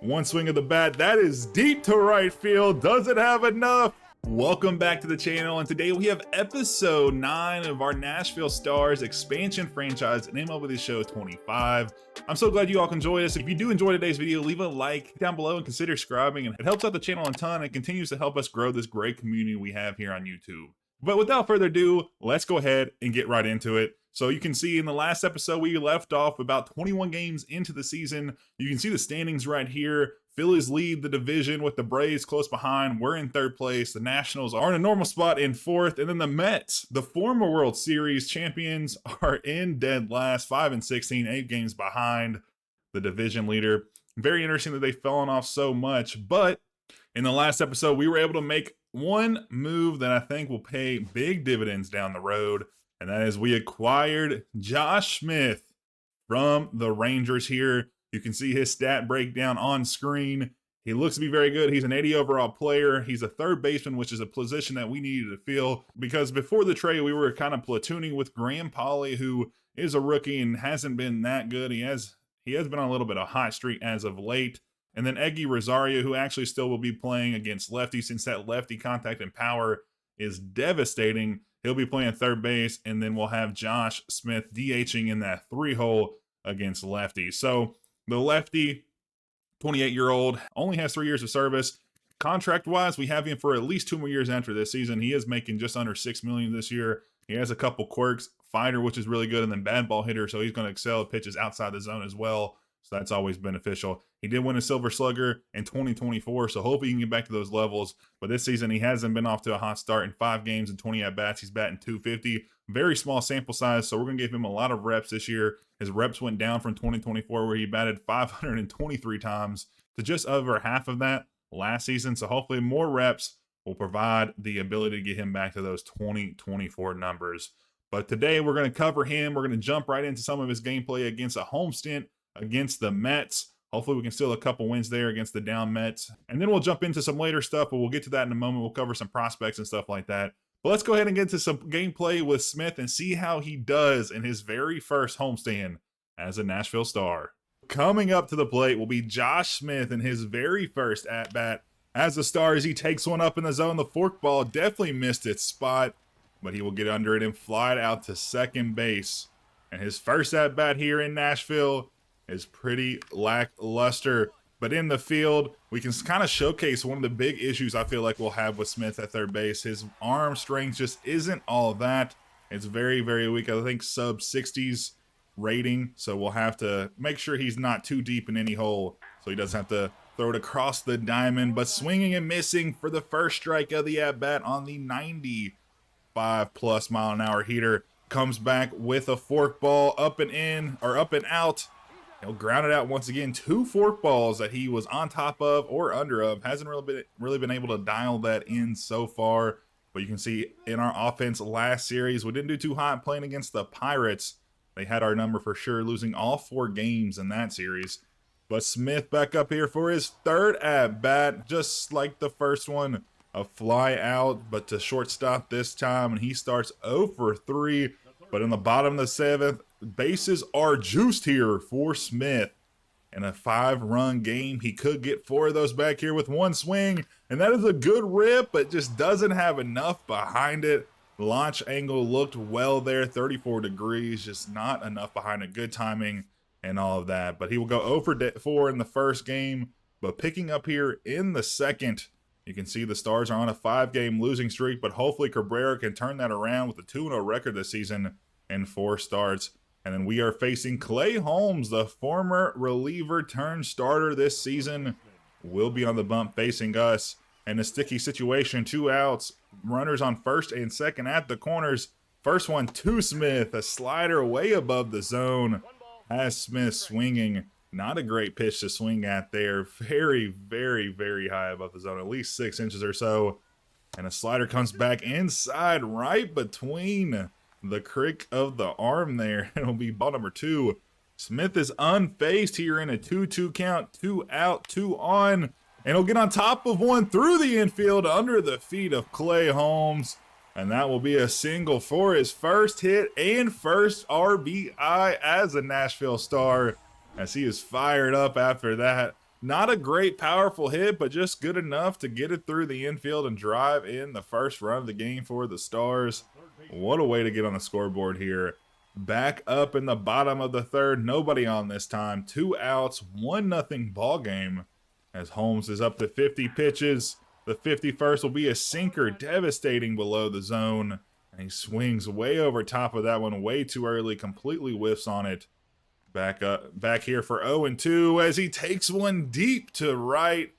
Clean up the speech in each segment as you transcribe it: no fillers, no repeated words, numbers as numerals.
One swing of the bat, that is deep to right field. Does it have enough? Welcome back to the channel, and today we have episode 9 of our Nashville Stars expansion franchise in MLB The Show 25. I'm so glad you all can join us. If you do enjoy today's video, leave a like down below and consider subscribing. It helps out the channel a ton and continues to help us grow this great community we have here on YouTube. But without further ado, let's go ahead and get right into it. So you can see in the last episode, we left off about 21 games into the season. You can see the standings right here. Phillies lead the division with the Braves close behind. We're in third place. The Nationals are in a normal spot in fourth. And then the Mets, the former World Series champions, are in dead last, 5-16, 8 games behind the division leader. Very interesting that they've fallen off so much. But in the last episode, we were able to make one move that I think will pay big dividends down the road. And that is we acquired Josh Smith from the Rangers here. You can see his stat breakdown on screen. He looks to be very good. He's an 80 overall player. He's a third baseman, which is a position that we needed to fill because before the trade, we were kind of platooning with Graham Pauley, who is a rookie and hasn't been that good. He has been on a little bit of a hot streak as of late. And then Eggy Rosario, who actually still will be playing against lefty since that lefty contact and power is devastating. He'll be playing third base, and then we'll have Josh Smith DHing in that 3-hole against lefty. So the lefty, 28-year-old, only has 3 years of service. Contract-wise, we have him for at least 2 more years after this season. He is making just under $6 million this year. He has a couple quirks, fighter, which is really good, and then bad ball hitter, so he's going to excel at pitches outside the zone as well. So that's always beneficial. He did win a Silver Slugger in 2024, so hopefully he can get back to those levels. But this season, he hasn't been off to a hot start. In 5 games and 20 at-bats, he's batting .250. Very small sample size, so we're going to give him a lot of reps this year. His reps went down from 2024, where he batted 523 times, to just over half of that last season. So hopefully more reps will provide the ability to get him back to those 2024 numbers. But today, we're going to cover him. We're going to jump right into some of his gameplay against a home stint against the Mets. Hopefully we can steal a couple wins there against the down Mets. And then we'll jump into some later stuff, but we'll get to that in a moment. We'll cover some prospects and stuff like that. But let's go ahead and get into some gameplay with Smith and see how he does in his very first homestand as a Nashville Star. Coming up to the plate will be Josh Smith in his very first at-bat as a Star as he takes one up in the zone. The forkball definitely missed its spot, but he will get under it and fly it out to second base. And his first at-bat here in Nashville is pretty lackluster, but in the field we can kind of showcase one of the big issues I feel like we'll have with Smith at third base. His arm strength just isn't all that. It's very, very weak. I think sub 60s rating, so we'll have to make sure he's not too deep in any hole so he doesn't have to throw it across the diamond. But swinging and missing for the first strike of the at-bat on the 95+ mile-an-hour heater. Comes back with a forkball up and in, or up and out. He'll ground it out once again. 2 forkballs that he was on top of or under of. Hasn't really been able to dial that in so far. But you can see in our offense last series, we didn't do too hot playing against the Pirates. They had our number for sure, losing all 4 games in that series. But Smith back up here for his third at-bat, just like the first one. A fly out, but to shortstop this time, and he starts 0 for 3. But in the bottom of the 7th, bases are juiced here for Smith. In a 5-run game, he could get 4 of those back here with one swing. And that is a good rip, but just doesn't have enough behind it. Launch angle looked well there, 34 degrees, just not enough behind it. Good timing and all of that. But he will go 0 for 4 in the first game. But picking up here in the second, you can see the Stars are on a 5-game losing streak, but hopefully Cabrera can turn that around with a 2-0 record this season in 4 starts. And then we are facing Clay Holmes, the former reliever turned starter this season, will be on the bump facing us. In a sticky situation, 2 outs, runners on first and second at the corners. First one to Smith, a slider way above the zone. Has Smith swinging. Not a great pitch to swing at there. Very, very, very high above the zone, at least 6 inches or so. And a slider comes back inside right between the crick of the arm there. It'll be ball number 2. Smith is unfazed here in a 2-2 count. 2 out, 2 on. And he'll get on top of one through the infield under the feet of Clay Holmes. And that will be a single for his first hit and first RBI as a Nashville Star, as he is fired up after that. Not a great powerful hit, but just good enough to get it through the infield and drive in the first run of the game for the Stars. What a way to get on the scoreboard here. Back up in the bottom of the third, nobody on this time. 2 outs, 1-0 ball game as Holmes is up to 50 pitches. The 51st will be a sinker, devastating below the zone. And he swings way over top of that one way too early, completely whiffs on it. Back here for 0-2 as he takes one deep to right,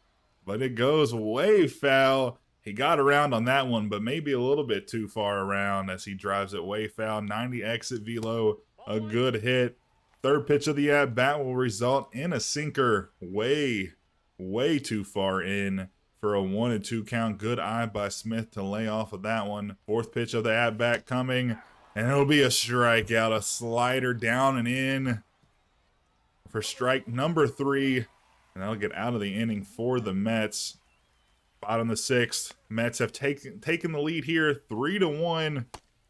but it goes way foul. He got around on that one, but maybe a little bit too far around as he drives it way foul. 90 exit velo, a good hit. Third pitch of the at-bat will result in a sinker way too far in for a 1-2 count. Good eye by Smith to lay off of that one. Fourth pitch of the at-bat coming, and it'll be a strikeout, a slider down and in for strike number 3, and that'll get out of the inning for the Mets. Bottom of the 6th, Mets have taken the lead here 3-1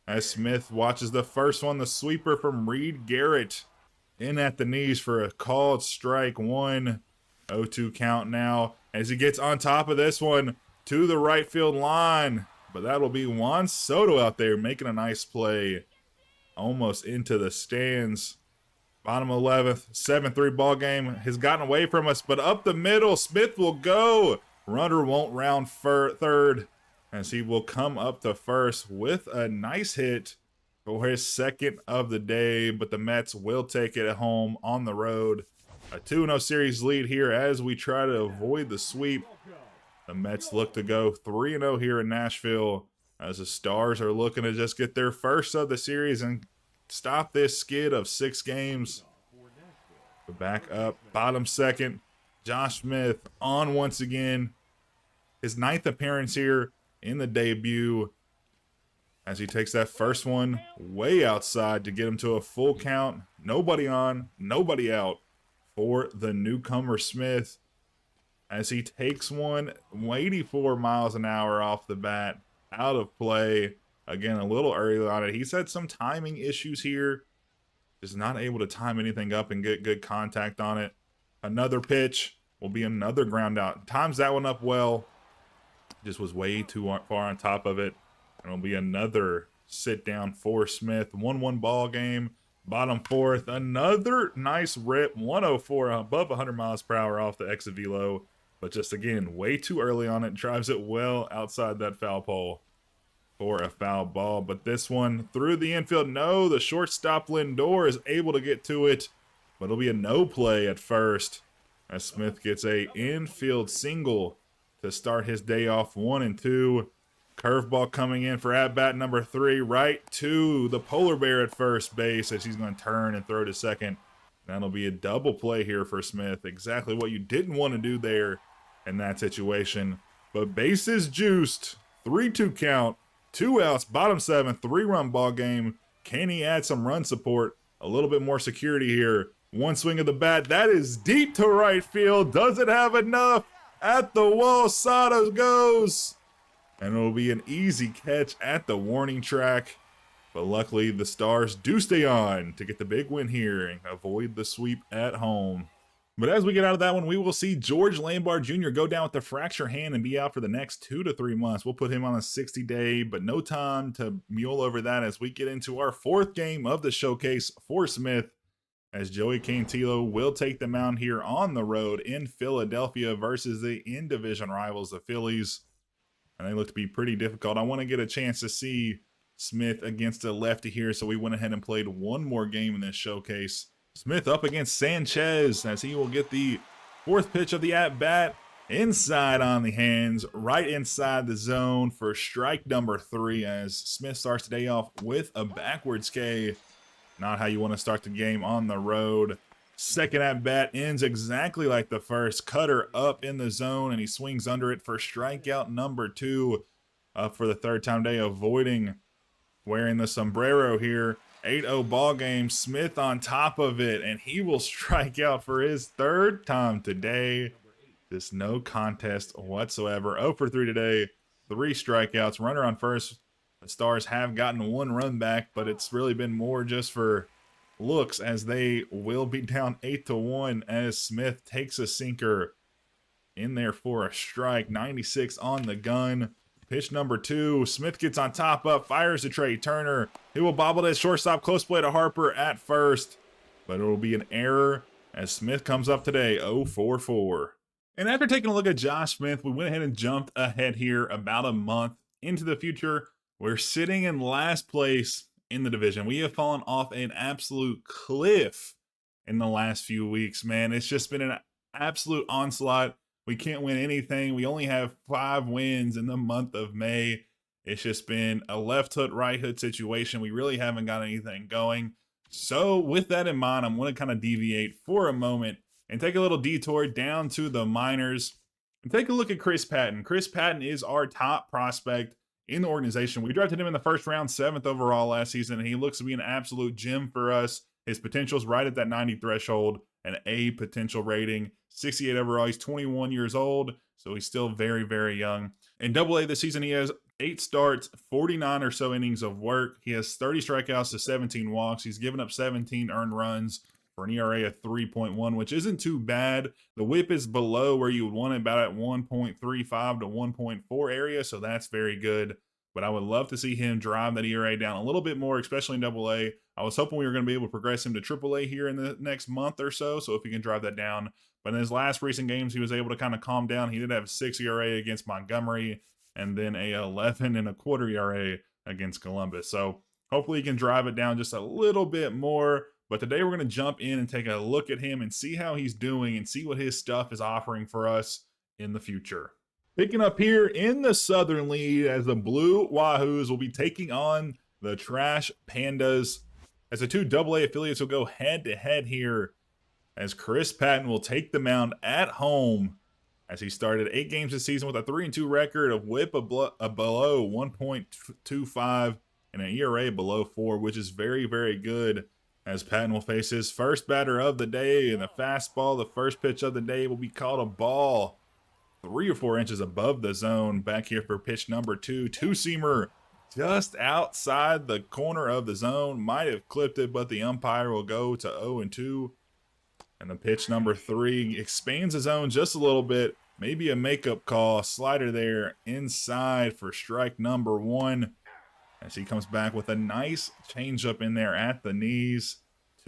as Smith watches the first one, the sweeper from Reed Garrett, in at the knees for a called strike 1. 0-2 count now as he gets on top of this one to the right field line, but that'll be Juan Soto out there making a nice play almost into the stands. Bottom 11th, 7-3 ball game has gotten away from us, but up the middle, Smith will go. Runner won't round third as he will come up to first with a nice hit for his second of the day, but the Mets will take it at home on the road. A 2-0 series lead here as we try to avoid the sweep. The Mets look to go 3-0 here in Nashville as the Stars are looking to just get their first of the series and stop this skid of 6 games. Back up, bottom 2nd, Josh Smith on once again. His 9th appearance here in the debut as he takes that first one way outside to get him to a full count. Nobody on, nobody out for the newcomer Smith as he takes one 84 miles an hour off the bat, out of play. Again, a little early on it. He's had some timing issues here. Just not able to time anything up and get good contact on it. Another pitch will be another ground out. Times that one up well. Just was way too far on top of it. And it'll be another sit down for Smith. 1-1 ball game. Bottom 4th. Another nice rip. 104 above 100 miles per hour off the exit velo. But just again, way too early on it. Drives it well outside that foul pole for a foul ball. But this one through the infield. No, the shortstop Lindor is able to get to it. But it'll be a no play at first as Smith gets a infield single to start his day off. 1-2. Curveball coming in for at-bat number 3, right to the polar bear at first base as he's going to turn and throw to second. That'll be a double play here for Smith. Exactly what you didn't want to do there in that situation. But bases juiced. 3-2 count. 2 outs, bottom 7th, 3-run ball game. Can he add some run support? A little bit more security here. One swing of the bat. That is deep to right field. Does it have enough? At the wall, Sato goes. And it'll be an easy catch at the warning track. But luckily, the Stars do stay on to get the big win here and avoid the sweep at home. But as we get out of that one, we will see George Lambar Jr. go down with a fractured hand and be out for the next 2 to 3 months. We'll put him on a 60-day, but no time to mule over that as we get into our 4th game of the showcase for Smith, as Joey Cantillo will take the mound here on the road in Philadelphia versus the in-division rivals, the Phillies. And they look to be pretty difficult. I want to get a chance to see Smith against a lefty here, so we went ahead and played one more game in this showcase. Smith up against Sanchez as he will get the 4th pitch of the at-bat inside on the hands, right inside the zone for strike number 3 as Smith starts the day off with a backwards K. Not how you want to start the game on the road. Second at-bat ends exactly like the first. Cutter up in the zone, and he swings under it for strikeout number 2. Up for the 3rd time today, avoiding wearing the sombrero here. 8-0 ball game. Smith on top of it, and he will strike out for his 3rd time today. Just no contest whatsoever. 0 for 3 today. 3 strikeouts. Runner on first. The Stars have gotten 1 run back, but it's really been more just for looks as they will be down 8-1 as Smith takes a sinker in there for a strike. 96 on the gun. Pitch number 2. Smith gets on top up, fires to Trey Turner. He will bobble that shortstop, close play to Harper at first. But it will be an error as Smith comes up today 0-for-4. And after taking a look at Josh Smith, we went ahead and jumped ahead here about a month into the future. We're sitting in last place in the division. We have fallen off an absolute cliff in the last few weeks, man. It's just been an absolute onslaught. We can't win anything. We only have 5 wins in the month of May. It's just been a left hook, right hook situation. We really haven't got anything going. So with that in mind, I'm going to kind of deviate for a moment and take a little detour down to the minors and take a look at Kris Patton. Kris Patton is our top prospect in the organization. We drafted him in the first round, 7th overall last season, and he looks to be an absolute gem for us. His potential is right at that 90 threshold, an A potential rating, 68 overall. He's 21 years old, so he's still very, very young. In Double-A this season, he has 8 starts, 49 or so innings of work. He has 30 strikeouts to 17 walks. He's given up 17 earned runs for an ERA of 3.1, which isn't too bad. The whip is below where you would want it, about at 1.35 to 1.4 area, so that's very good. But I would love to see him drive that ERA down a little bit more, especially in Double-A. I was hoping we were going to be able to progress him to Triple-A here in the next month or so if he can drive that down. But in his last recent games, he was able to kind of calm down. He did have a 6 ERA against Montgomery and then a 11.25 ERA against Columbus. So hopefully he can drive it down just a little bit more. But today we're going to jump in and take a look at him and see how he's doing and see what his stuff is offering for us in the future. Picking up here in the Southern League as the Blue Wahoos will be taking on the Trash Pandas, as the 2 Double-A affiliates will go head-to-head here, as Kris Patton will take the mound at home as he started 8 games this season with a 3-2 record, of whip below 1.25 and an ERA below 4, which is very, very good, as Patton will face his first batter of the day, and the fastball, the first pitch of the day, will be called a ball 3 or 4 inches above the zone. Back here for pitch number 2, two-seamer just outside the corner of the zone. Might have clipped it, but the umpire will go to 0-2. And the pitch number 3 expands the zone just a little bit. Maybe a makeup call. Slider there inside for strike number 1. As he comes back with a nice changeup in there at the knees.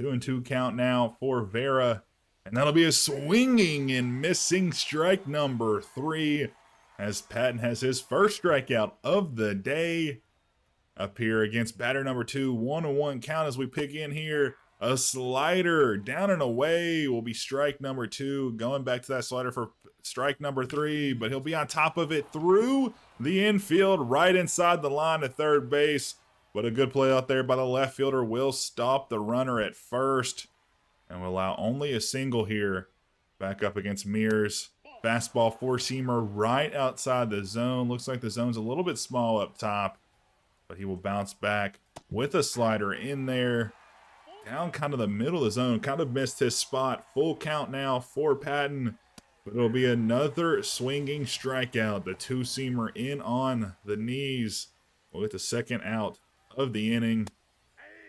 2-2 count now for Vera. And that'll be a swinging and missing strike number 3, as Patton has his first strikeout of the day. Up here against batter number 2, 1-1 count as we pick in here. A slider down and away will be strike number 2. Going back to that slider for strike number 3, but he'll be on top of it through the infield, right inside the line of third base. But a good play out there by the left fielder will stop the runner at first and will allow only a single here. Back up against Mears. Fastball 4-seamer right outside the zone. Looks like the zone's a little bit small up top, but he will bounce back with a slider in there. Down kind of the middle of the zone. Kind of missed his spot. Full count now for Patton. But it'll be another swinging strikeout. The 2-seamer in on the knees. We'll get the second out of the inning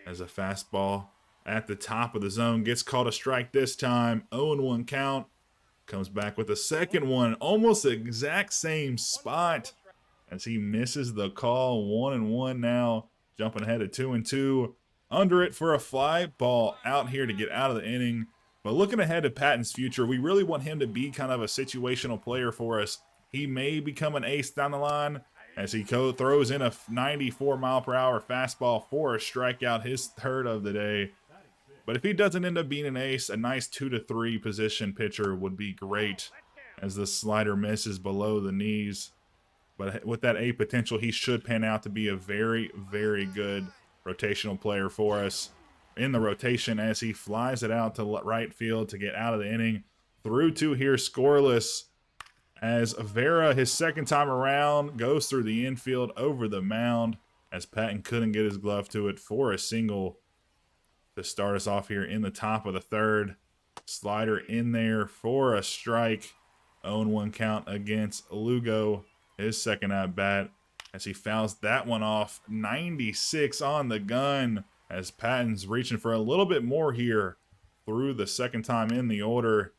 as a fastball at the top of the zone gets called a strike this time. 0-1 count. Comes back with a second one. Almost the exact same spot as he misses the call. 1-1 now. Jumping ahead at 2-2. Under it for a fly ball out here to get out of the inning. But looking ahead to Patton's future, we really want him to be kind of a situational player for us. He may become an ace down the line as he throws in a 94-mile-per-hour fastball for a strikeout, his 3rd of the day. But if he doesn't end up being an ace, a nice 2-3 position pitcher would be great, as the slider misses below the knees. But with that A potential, he should pan out to be a very, very good rotational player for us in the rotation, as he flies it out to right field to get out of the inning. 3-2 here, scoreless, as Vera, his second time around, goes through the infield over the mound, as Patton couldn't get his glove to it for a single to start us off here in the top of the 3rd. Slider in there for a strike. 0-1 count against Lugo, his second at bat, as he fouls that one off. 96 on the gun, as Patton's reaching for a little bit more here through the second time in the order.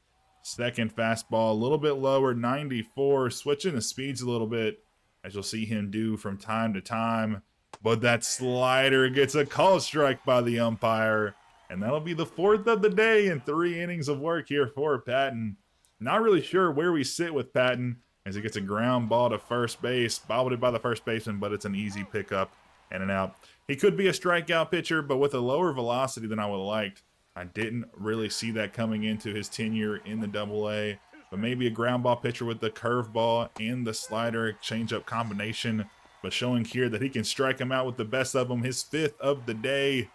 Second fastball, a little bit lower, 94, switching the speeds a little bit, as you'll see him do from time to time. But that slider gets a call strike by the umpire, and that'll be the 4th of the day in 3 innings of work here for Patton. Not really sure where we sit with Patton, as he gets a ground ball to first base, bobbled by the first baseman, but it's an easy pickup and an out. He could be a strikeout pitcher, but with a lower velocity than I would have liked. I didn't really see that coming into his tenure in the Double-A, but maybe a ground ball pitcher with the curveball and the slider changeup combination, but showing here that he can strike him out with the best of them, his 5th of the day.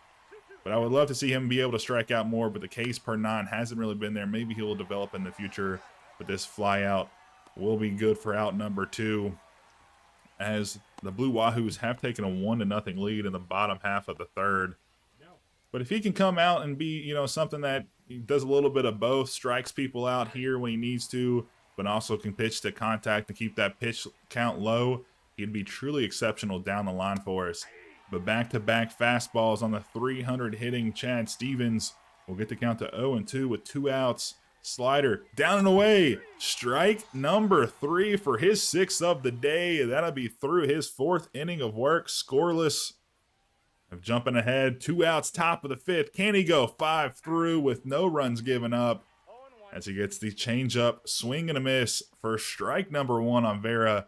But I would love to see him be able to strike out more, but the Ks per 9 hasn't really been there. Maybe he will develop in the future, but this fly out will be good for out number 2, as the Blue Wahoos have taken a 1-0 lead in the bottom half of the 3rd. But if he can come out and be, something that he does a little bit of both, strikes people out here when he needs to, but also can pitch to contact and keep that pitch count low, he'd be truly exceptional down the line for us. But back-to-back fastballs on the 300 hitting Chad Stevens will get the count to 0-2 with 2 outs. Slider down and away. Strike number 3 for his 6th of the day. That'll be through his 4th inning of work, scoreless. Of jumping ahead, 2 outs, top of the 5th. Can he go 5 through with no runs given up? As he gets the changeup, swing and a miss for strike number 1 on Vera.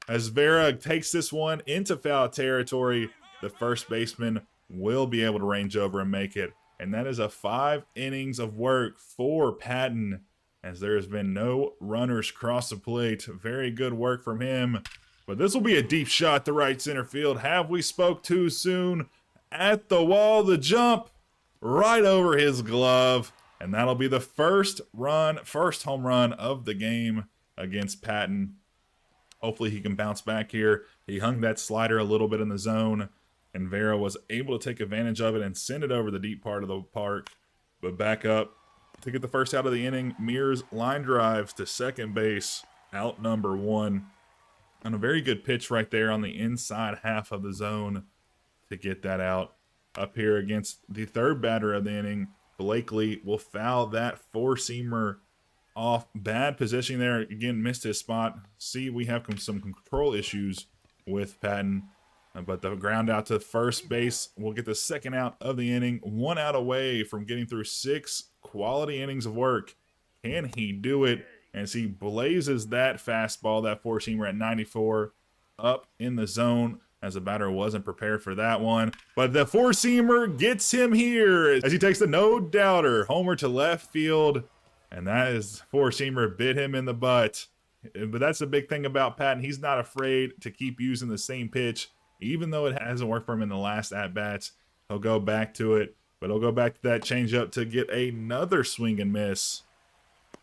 As Vera takes this one into foul territory, the first baseman will be able to range over and make it. And that is a 5 innings of work for Patton, as there has been no runners cross the plate. Very good work from him. But this will be a deep shot to right center field. Have we spoke too soon? At the wall, the jump right over his glove, and that'll be the first home run of the game against Patton. Hopefully he can bounce back here. He hung that slider a little bit in the zone, and Vera was able to take advantage of it and send it over the deep part of the park. But back up to get the first out of the inning. Mears line drives to second base, out number 1. And a very good pitch right there on the inside half of the zone to get that out. Up here against the 3rd batter of the inning, Blakely will foul that 4-seamer off. Bad positioning there. Again, missed his spot. See, we have some control issues with Patton. But the ground out to first base will get the 2nd out of the inning. 1 out away from getting through 6 quality innings of work. Can he do it? As he blazes that fastball, that 4-seamer at 94, up in the zone, as the batter wasn't prepared for that one. But the 4-seamer gets him here as he takes the no-doubter homer to left field. And that is 4-seamer bit him in the butt. But that's the big thing about Patton. He's not afraid to keep using the same pitch. Even though it hasn't worked for him in the last at-bats, he'll go back to it. But he'll go back to that changeup to get another swing and miss.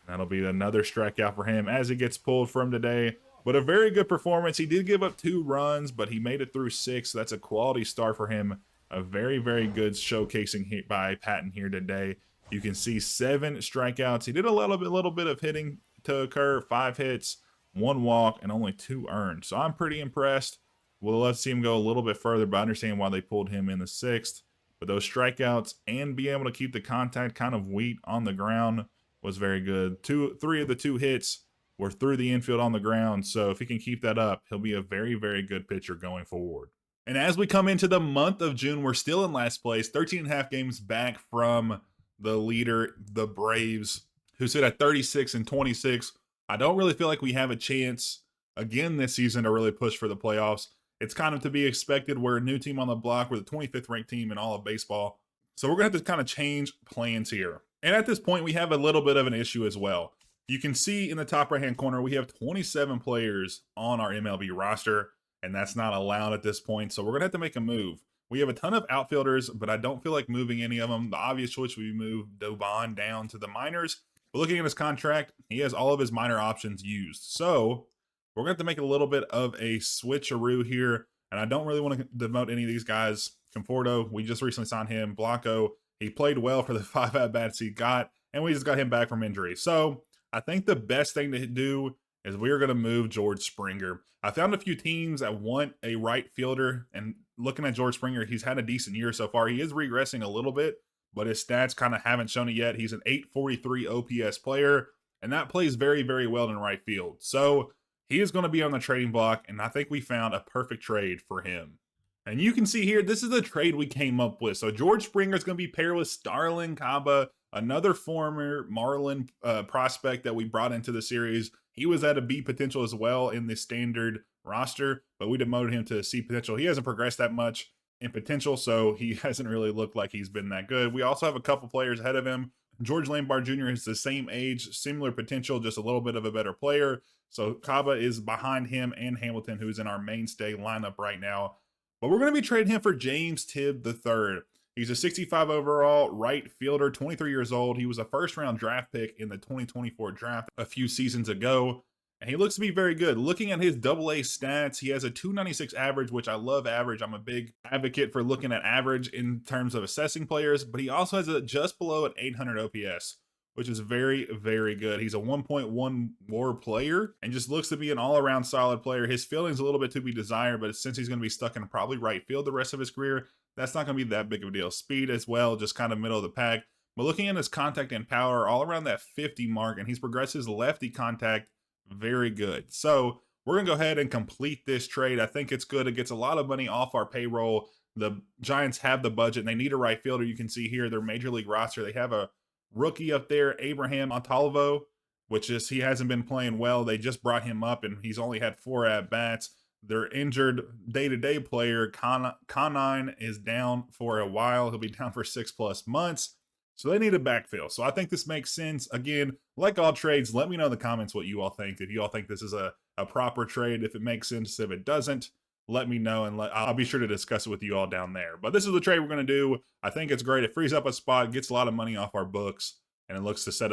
That'll be another strikeout for him as he gets pulled from today. But a very good performance. He did give up 2 runs, but he made it through 6. That's a quality start for him. A very, very good showcasing by Patton here today. You can see 7 strikeouts. He did a little bit of hitting to occur. 5 hits, 1 walk, and only 2 earned. So I'm pretty impressed. We'll love to see him go a little bit further, but I understand why they pulled him in the 6th. But those strikeouts and be able to keep the contact kind of weak on the ground was very good. 3 of the 2 hits were through the infield on the ground. So if he can keep that up, he'll be a very, very good pitcher going forward. And as we come into the month of June, we're still in last place, 13.5 games back from the leader, the Braves, who sit at 36-26. I don't really feel like we have a chance again this season to really push for the playoffs. It's kind of to be expected. We're a new team on the block. We're the 25th ranked team in all of baseball. So we're going to have to kind of change plans here. And at this point, we have a little bit of an issue as well. You can see in the top right-hand corner, we have 27 players on our MLB roster, and that's not allowed at this point. So we're going to have to make a move. We have a ton of outfielders, but I don't feel like moving any of them. The obvious choice would be move Dobon down to the minors. But looking at his contract, he has all of his minor options used. So we're going to have to make a little bit of a switcheroo here. And I don't really want to demote any of these guys. Conforto, we just recently signed him. Blanco, he played well for the 5 at-bats he got, and we just got him back from injury. So I think the best thing to do is we are going to move George Springer. I found a few teams that want a right fielder, and looking at George Springer, he's had a decent year so far. He is regressing a little bit, but his stats kind of haven't shown it yet. He's an 843 OPS player, and that plays very, very well in right field. So he is going to be on the trading block, and I think we found a perfect trade for him. And you can see here, this is the trade we came up with. So George Springer is going to be paired with Starlin Caba, another former Marlin prospect that we brought into the series. He was at a B potential as well in the standard roster, but we demoted him to a C potential. He hasn't progressed that much in potential, so he hasn't really looked like he's been that good. We also have a couple players ahead of him. George Lambar Jr. is the same age, similar potential, just a little bit of a better player. So Caba is behind him and Hamilton, who's in our mainstay lineup right now. But we're going to be trading him for James Tibb III. He's a 65 overall right fielder, 23 years old. He was a first-round draft pick in the 2024 draft a few seasons ago, and he looks to be very good. Looking at his AA stats, he has a 296 average, which I love average. I'm a big advocate for looking at average in terms of assessing players, but he also has a just below an 800 OPS, which is very, very good. He's a 1.1 WAR player and just looks to be an all-around solid player. His fielding's a little bit to be desired, but since he's going to be stuck in probably right field the rest of his career, that's not going to be that big of a deal. Speed as well, just kind of middle of the pack. But looking at his contact and power, all around that 50 mark, and he's progressed his lefty contact very good. So we're going to go ahead and complete this trade. I think it's good. It gets a lot of money off our payroll. The Giants have the budget, and they need a right fielder. You can see here their major league roster. They have a rookie up there, Abraham Montalvo, which is he hasn't been playing well. They just brought him up, and he's only had 4 at-bats. Their injured day-to-day player, Conine, is down for a while. He'll be down for 6+ months. So they need a backfill. So I think this makes sense. Again, like all trades, let me know in the comments what you all think. If you all think this is a proper trade, if it makes sense, if it doesn't, let me know, and I'll be sure to discuss it with you all down there. But this is the trade we're going to do. I think it's great. It frees up a spot, gets a lot of money off our books, and it looks to set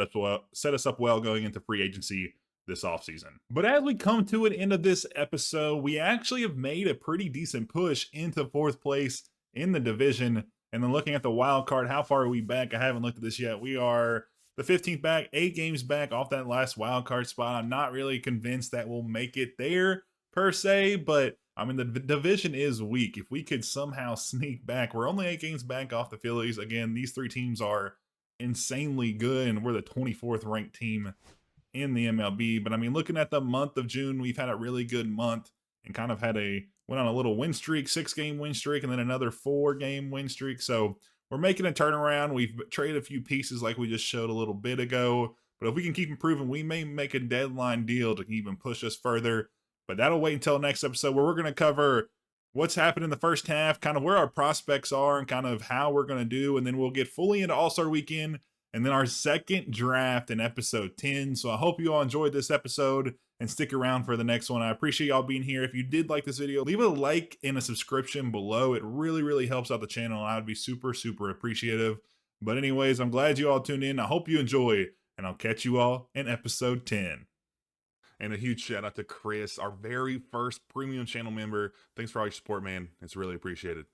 us up well going into free agency this offseason. But as we come to an end of this episode, we actually have made a pretty decent push into 4th place in the division. And then looking at the wild card, how far are we back? I haven't looked at this yet. We are the 15th back, 8 games back off that last wild card spot. I'm not really convinced that we'll make it there per se, but I mean, the division is weak. If we could somehow sneak back, we're only 8 games back off the Phillies. Again, these 3 teams are insanely good, and we're the 24th ranked team in the MLB. But I mean, looking at the month of June, we've had a really good month and kind of went on a little win streak, 6-game win streak, and then another 4-game win streak. So we're making a turnaround. We've traded a few pieces like we just showed a little bit ago. But if we can keep improving, we may make a deadline deal to even push us further. But that'll wait until next episode, where we're going to cover what's happened in the first half, kind of where our prospects are, and kind of how we're going to do. And then we'll get fully into All-Star Weekend, and then our second draft in episode 10. So I hope you all enjoyed this episode and stick around for the next one. I appreciate y'all being here. If you did like this video, leave a like and a subscription below. It really, really helps out the channel, and I would be super, super appreciative. But anyways, I'm glad you all tuned in. I hope you enjoy, and I'll catch you all in episode 10. And a huge shout out to Kris, our very first premium channel member. Thanks for all your support, man. It's really appreciated.